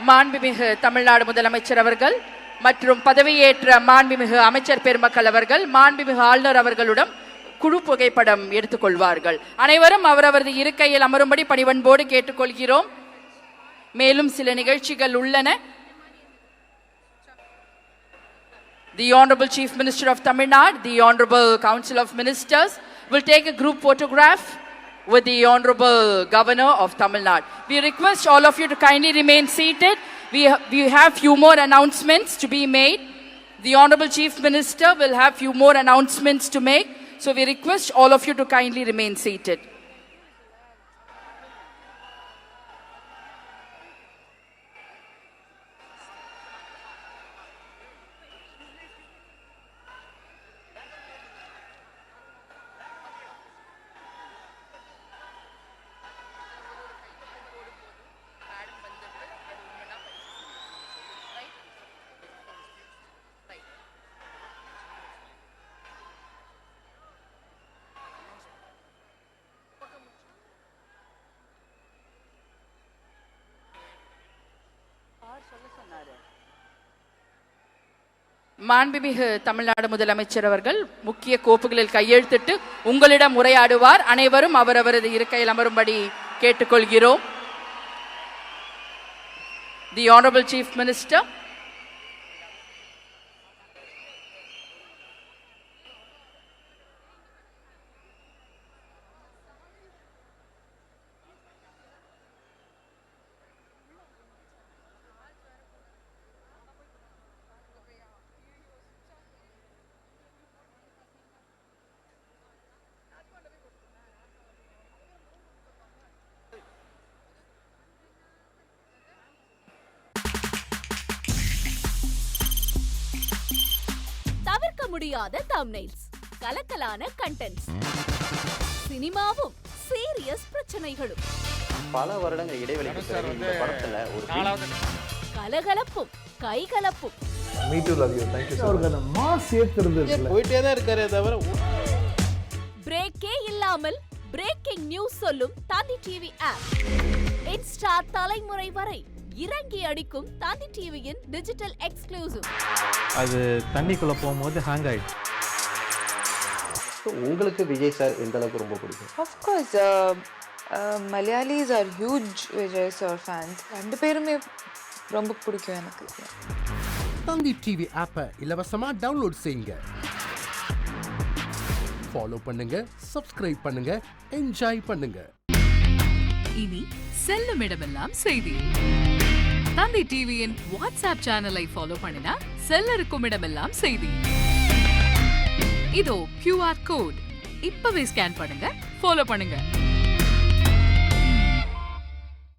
மாண்புமிகு தமிழ்நாடு முதலமைச்சர் அவர்கள் மற்றும் பதவியேற்ற மாண்புமிகு அமைச்சர் பெருமக்கள் அவர்கள் மாண்புமிகு ஆளுநர் அவர்களுடன் குழு புகைப்படம் எடுத்துக்கொள்வார்கள். அனைவரும் அவரவரது இருக்கையில் அமரும்படி பணிவன்போடு கேட்டுக்கொள்கிறோம். மேலும் சில நிகழ்ச்சிகள் உள்ளன. The Honorable Chief Minister of Tamil Nadu, the Honorable Council of Ministers will take a group photograph with the Honorable Governor of Tamil Nadu. We request all of you to kindly remain seated. We have few more announcements to be made. The Honorable Chief Minister will have few more announcements to make. So we request all of you to kindly remain seated. மாண்புமிகு தமிழ்நாடு முதலமைச்சர் அவர்கள் முக்கிய கோப்புகளில் கையெழுத்திட்டு உங்களிடம் உரையாடுவார். அனைவரும் அவரவரது இருக்கையில் அமரும்படி கேட்டுக்கொள்கிறோம். The Honorable Chief Minister. தவிர்க்க முடியாத தம்ப்நெயில்ஸ், கலக்கலான கண்டென்ட்ஸ், சினிமாவும் சீரியஸ் பிரச்சனைகளும், பல வருடங்கள் இடைவெளிக்கு பிறகு இந்த படத்துல ஒரு கலகலப்பும் கைகலப்பும். Me too, love you. Thank you so much. அவர்களை மாஸ் ஏத்துறது இல்ல. போயிட்டே தான் இருக்காரே தவிர பிரேக்கே இல்லாமல் பிரேக்கிங் நியூஸ் சொல்லும் தந்தி டிவி ஆப். இன்ஸ்டா தலைமுறை வரை இறங்கி அடிக்கும் தந்தி டிவியின் டிஜிட்டல் எக்ஸ்க்ளூசிவ். அது தண்ணிக்குள்ள போகும்போது ஹேங் ஆயிடுச்சு. உங்களுக்கு விஜய் சார் எந்த அளவுக்கு ரொம்ப பிடிக்கும்? Of course, Malayalis are huge Vijay sir fans. ரெண்டு பேருமே ரொம்ப பிடிக்கும் எனக்கு. தந்தி டிவி ஆப்பை இலவசமா டவுன்லோட் செய்யுங்க. ஃபாலோ பண்ணுங்க, சப்ஸ்கிரைப் பண்ணுங்க, என்ஜாய் பண்ணுங்க. இனி செல்லும் இடமெல்லாம் செய்தி. தந்தி டிவியின் வாட்ஸ்அப் சேனலை ஃபாலோ பண்ணினா செல்ல இருக்கும் இடமெல்லாம் செய்தி. இதோ QR கோட் இப்பவே ஸ்கேன் பண்ணுங்க, ஃபாலோ பண்ணுங்க.